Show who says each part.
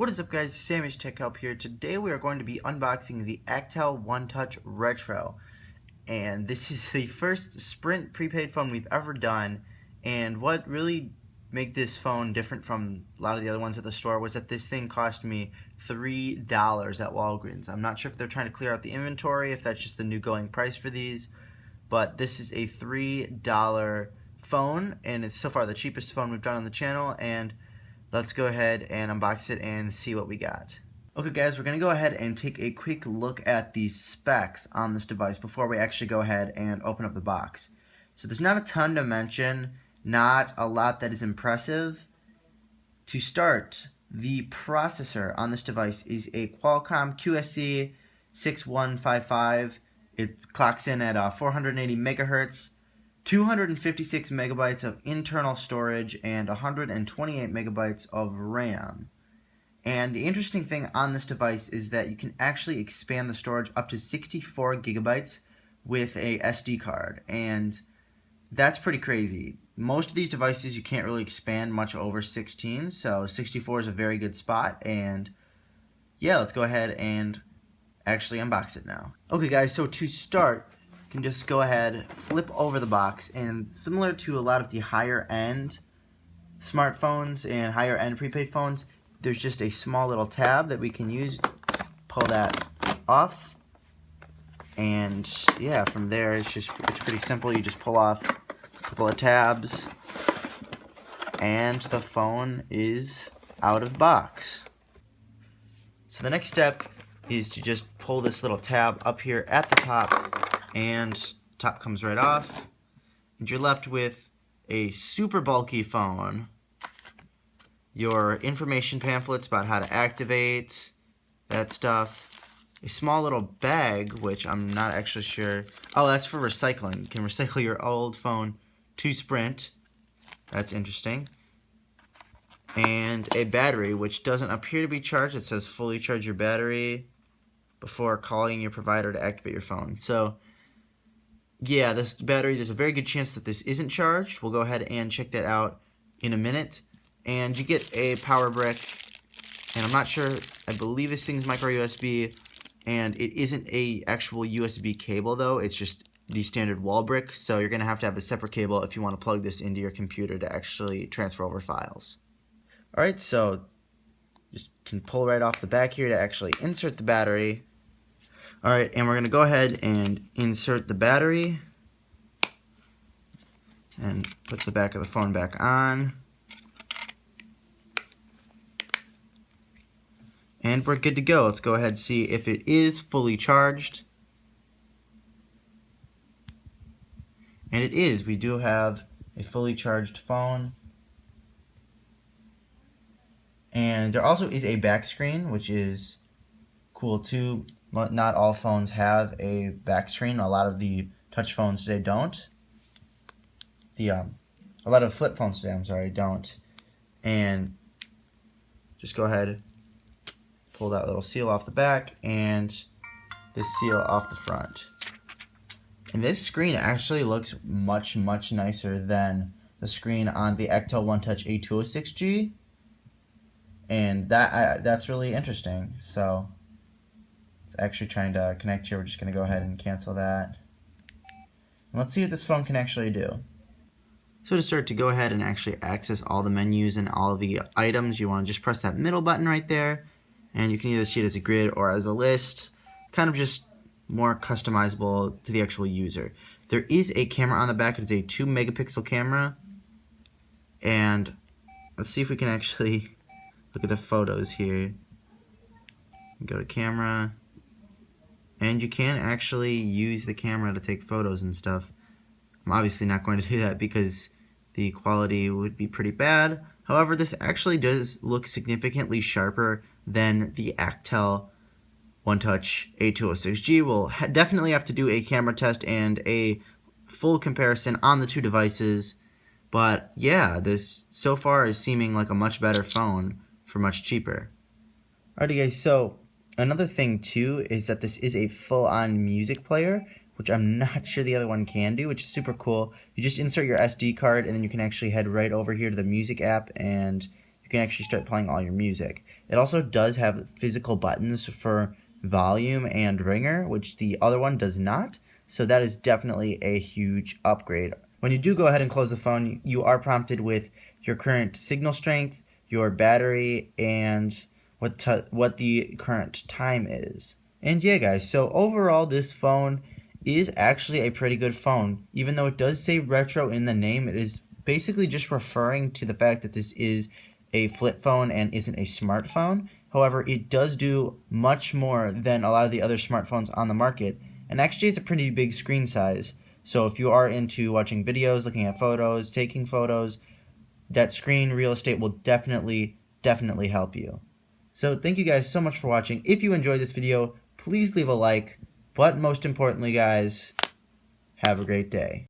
Speaker 1: What is up, guys? Sammy's Tech Help here. Today we are going to be unboxing the Alcatel One Touch Retro, and this is the first Sprint prepaid phone we've ever done. And what really made this phone different from a lot of the other ones at the store was that this thing cost me $3 at Walgreens. I'm not sure if they're trying to clear out the inventory, if that's just the new going price for these, but this is a $3 phone, and it's so far the cheapest phone we've done on the channel. And let's go ahead and unbox it and see what we got. Okay guys, we're going to go ahead and take a quick look at the specs on this device before we actually go ahead and open up the box. So there's not a ton to mention, not a lot that is impressive. To start, the processor on this device is a Qualcomm QSC 6155. It clocks in at 480 megahertz. 256 megabytes of internal storage and 128 megabytes of RAM. And the interesting thing on this device is that you can actually expand the storage up to 64 gigabytes with a SD card, and that's pretty crazy. Most of these devices you can't really expand much over 16, so 64 is a very good spot. And yeah, let's go ahead and actually unbox it now. Okay guys, so to start, you can just go ahead, flip over the box, and similar to a lot of the higher end smartphones and higher end prepaid phones, there's just a small little tab that we can use. Pull that off, and yeah, from there it's pretty simple. You just pull off a couple of tabs and the phone is out of box. So the next step is to just pull this little tab up here at the top, and top comes right off, and you're left with a super bulky phone, your information pamphlets about how to activate that stuff, a small little bag, which I'm not actually sure. Oh, that's for recycling. You can recycle your old phone to Sprint. That's interesting. And a battery, which doesn't appear to be charged. It says fully charge your battery before calling your provider to activate your phone. So yeah, this battery, there's a very good chance that this isn't charged. We'll go ahead and check that out in a minute. And you get a power brick, and I'm not sure, I believe this thing's micro USB, and it isn't a actual USB cable though, it's just the standard wall brick, so you're going to have a separate cable if you want to plug this into your computer to actually transfer over files. Alright, so just can pull right off the back here to actually insert the battery. Alright, and we're going to go ahead and insert the battery and put the back of the phone back on. And we're good to go. Let's go ahead and see if it is fully charged. And it is. We do have a fully charged phone. And there also is a back screen, which is cool too. Not all phones have a back screen. A lot of the touch phones today don't. A lot of flip phones today, I'm sorry, don't. And just go ahead, pull that little seal off the back and this seal off the front. And this screen actually looks much nicer than the screen on the Alcatel One Touch A206G. And that's really interesting. So it's actually trying to connect here. We're just going to go ahead and cancel that. And let's see what this phone can actually do. So to start, to go ahead and actually access all the menus and all the items, you want to just press that middle button right there. And you can either see it as a grid or as a list. Kind of just more customizable to the actual user. There is a camera on the back. It's a 2 megapixel camera. And let's see if we can actually look at the photos here. Go to camera. And you can actually use the camera to take photos and stuff. I'm obviously not going to do that because the quality would be pretty bad. However, this actually does look significantly sharper than the Alcatel One Touch A206G. We'll definitely have to do a camera test and a full comparison on the two devices. But yeah, this so far is seeming like a much better phone for much cheaper. Alrighty guys, so another thing too is that this is a full-on music player, which I'm not sure the other one can do, which is super cool. You just insert your SD card and then you can actually head right over here to the music app and you you can actually start playing all your music. It also does have physical buttons for volume and ringer, which the other one does not, so that is definitely a huge upgrade. When you do go ahead and close the phone, you are prompted with your current signal strength, your battery, and what the current time is. And yeah, guys, so overall this phone is actually a pretty good phone. Even though it does say retro in the name, it is basically just referring to the fact that this is a flip phone and isn't a smartphone. However, it does do much more than a lot of the other smartphones on the market, and actually has a pretty big screen size. So if you are into watching videos, looking at photos, taking photos, that screen real estate will definitely help you. So thank you guys so much for watching. If you enjoyed this video, please leave a like, but most importantly, guys, have a great day.